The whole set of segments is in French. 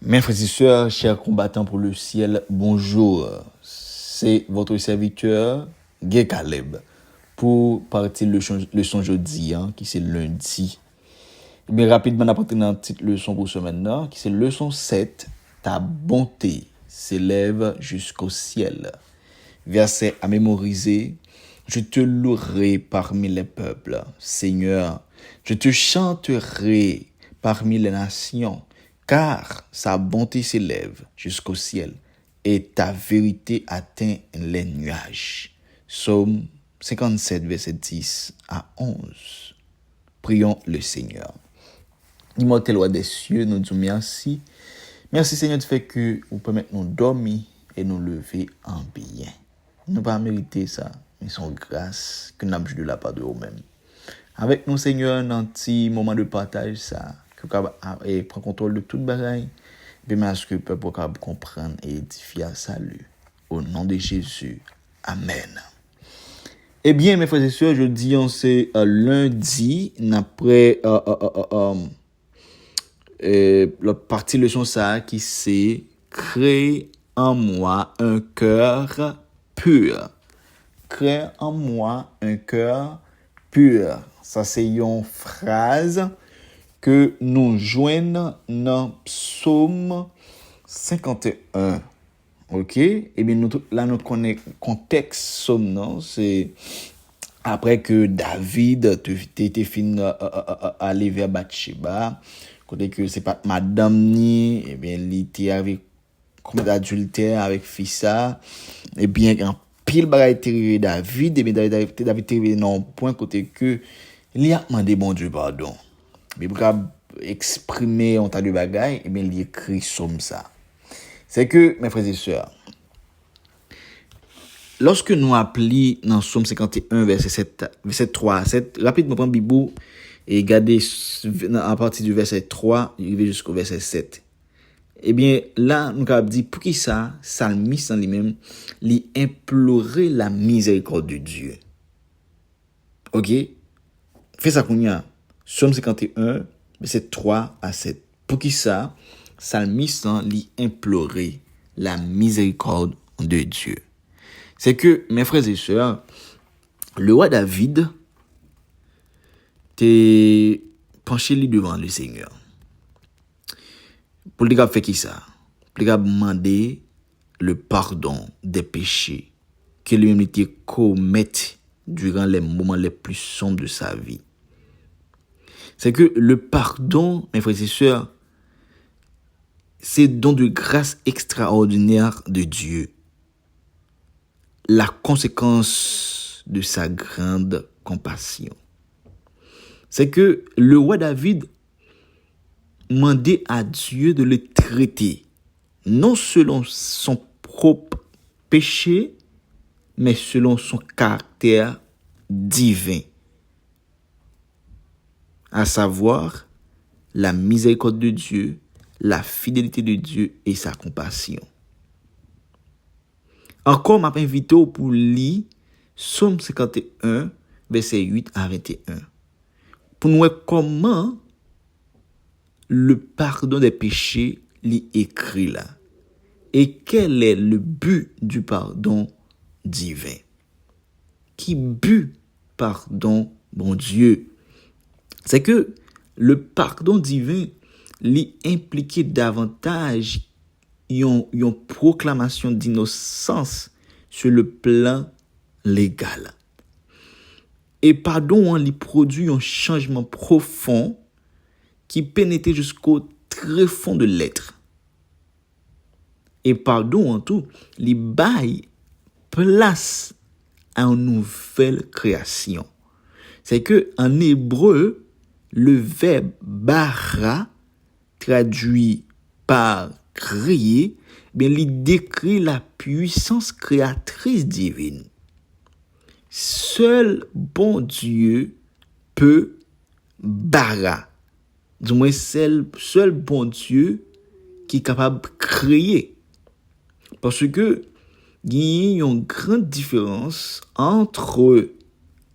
Mes frères et sœurs, chers combattants pour le ciel, bonjour. C'est votre serviteur, Guy Caleb, pour partir leçon jeudi, qui c'est lundi. Et bien rapidement, on a parti dans une petite leçon pour ce maintenant, qui c'est leçon 7. Ta bonté s'élève jusqu'au ciel. Verset à mémoriser. Je te louerai parmi les peuples, Seigneur. Je te chanterai parmi les nations, car sa bonté s'élève jusqu'au ciel et ta vérité atteint les nuages. Psaume 57, verset 10 à 11. Prions le Seigneur. Immortel roi des cieux, nous disons merci. Merci Seigneur du fait que vous permettez nous dormir et nous lever en bien. Nous pas mériter ça, mais son grâce que nous avons de la part de vous-même. Avec nous Seigneur, dans un petit moment de partage ça, que vous prend contrôle de toute bagaille, et bien ce que le peuple peut comprendre et édifier à salut. Au nom de Jésus. Amen. Eh bien, mes frères et sœurs, je dis, c'est lundi, après la partie leçon ça qui c'est créer en moi un cœur pur. Créer en moi un cœur pur. Ça c'est une phrase que nous joignons dans Psaume 51. OK? Et bien nous connaissons le contexte Psaume, non? C'est après que David était fini aller vers Bathsheba, côté que c'est pas madame ni, et bien il était avec comme d'adultère avec Fissa, et bien en pile bagaille terrible David, et bien David terrible non point côté que il a demandé bon Dieu pardon. Mais pour exprimer un tas de bagaille, et bien il écrit somme ça. C'est que mes frères et sœurs, lorsque nous appelons dans Psaume 51, verset 3 à 7, rapidement prendre Bible et regarder à partir du verset 3 jusqu'au verset 7. Eh bien, là, nous avons dit, pour qui ça, Psalmiste en lui-même, lui implorer la miséricorde de Dieu. OK? Fais ça qu'on y a. Psaume 51, verset 3 à 7. Pour qui ça, Psalmiste lui implorer la miséricorde de Dieu. C'est que, mes frères et sœurs, le roi David t'est penché lui devant le Seigneur. Pour le faire qui ça? Pour le demander le pardon des péchés que lui-même était commis durant les moments les plus sombres de sa vie. C'est que le pardon, mes frères et sœurs, c'est don de grâce extraordinaire de Dieu. La conséquence de sa grande compassion. C'est que le roi David demandait à Dieu de le traiter, non selon son propre péché, mais selon son caractère divin, à savoir la miséricorde de Dieu, la fidélité de Dieu et sa compassion. Encore, m'a invité pour lire Psaume 51, verset 8 à 21. Pour nous voir comment le pardon des péchés est écrit là. Et quel est le but du pardon divin? Qui but pardon, bon Dieu? C'est que le pardon divin impliquait davantage une proclamation d'innocence sur le plan légal. Et pardon, il produit un changement profond qui pénètre jusqu'au très fond de l'être. Et pardon, en tout, il baille place à une nouvelle création. C'est que en hébreu, le verbe bara, traduit par créer, il décrit la puissance créatrice divine. Seul bon Dieu peut bara. Du moins, seul bon Dieu qui est capable de créer. Parce que il y a une grande différence entre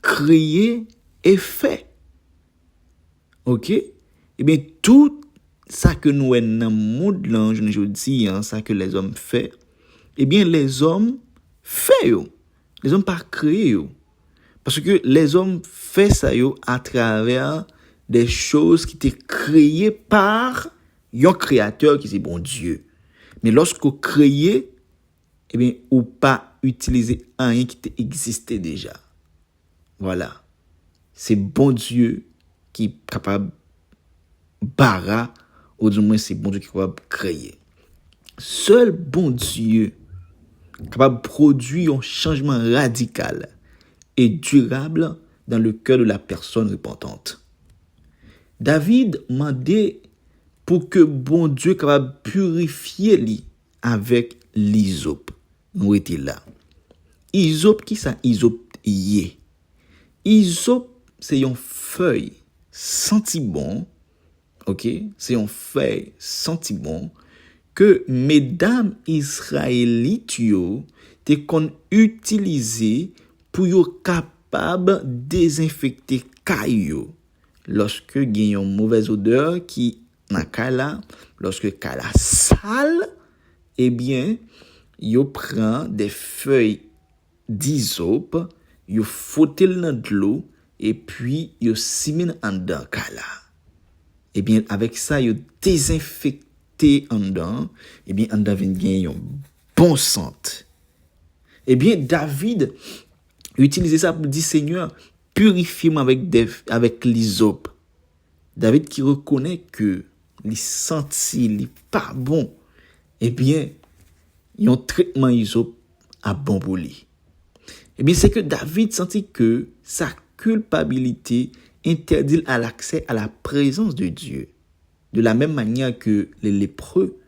créer et fait. OK? Eh bien, tout ça que nous dans le monde là, je dis, ça que les hommes font, eh bien, les hommes font, les hommes pas créés. Parce que les hommes font ça à travers des choses qui étaient créées par un créateur qui c'est bon Dieu. Mais lorsque vous créez, eh bien, ou pas utiliser rien qui existait déjà. Voilà. C'est bon Dieu qui est capable de barrer, ou du moins c'est bon Dieu qui est capable de créer. Seul bon Dieu capable de produire un changement radical et durable dans le cœur de la personne repentante. David m'a dit pour que bon Dieu capable de purifier lui avec l'hysope. Nous étions là. Hysope, qui ça hysope yé? Hysope, c'est une feuille senti bon, ok? C'est une feuille senti bon que mesdames israélites te kon utilisé pour yo capable désinfecter caillou lorsque gen yon mauvaise odeur qui nan kala, lorsque kala sale, eh bien yo prend des feuilles d'hysope, yo fotel dans de l'eau et puis yo simine en dedans kala. Eh bien avec ça yo désinfecter en dedans, eh bien en dedans vient gen yon bon sent. Eh bien David utilisait ça pour dire Seigneur, purifie-moi avec l'hysope. David qui reconnaît que les senti li pas bon, eh bien yon traitement hysope a bon pour lui. Eh bien, c'est que David sentit que sa culpabilité interdit à l'accès à la présence de Dieu. De la même manière que les lépreux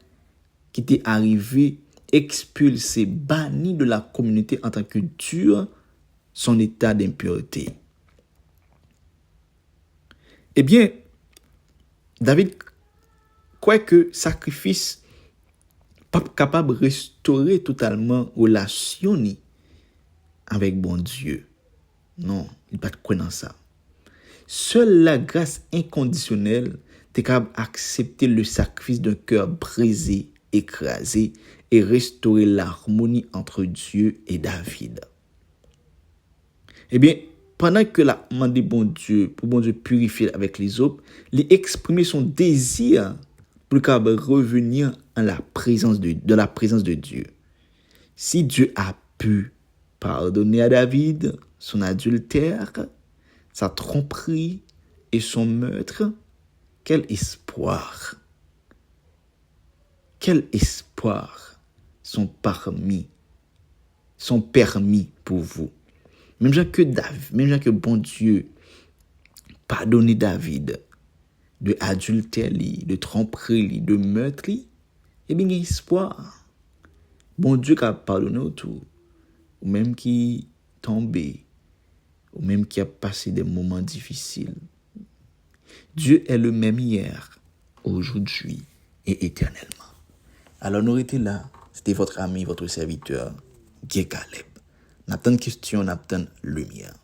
qui étaient arrivés expulsés, bannis de la communauté en tant que dur son état d'impureté. Eh bien, David croit que sacrifice pas capable de restaurer totalement relation avec bon Dieu. Non, il pas de quoi dans ça. Seule la grâce inconditionnelle est capable d'accepter le sacrifice d'un cœur brisé, écrasé et restaurer l'harmonie entre Dieu et David. Eh bien, pendant que la demandé bon Dieu, pour bon Dieu purifier avec l'hysope, il exprimer son désir pour capable revenir en la présence de la présence de Dieu. Si Dieu a pu pardonner à David son adultère, sa tromperie et son meurtre, quel espoir! Quel espoir sont permis pour vous. Même gens que bon Dieu pardonné David de adultère, de tromperie, de meurtre, eh bien, il y a espoir. Bon Dieu qui a pardonné autour, ou même qui tombé, ou même qui a passé des moments difficiles. Dieu est le même hier, aujourd'hui et éternellement. Alors nous étions là, c'était votre ami, votre serviteur, Guy Caleb. N'a pas de question, n'a pas de lumière.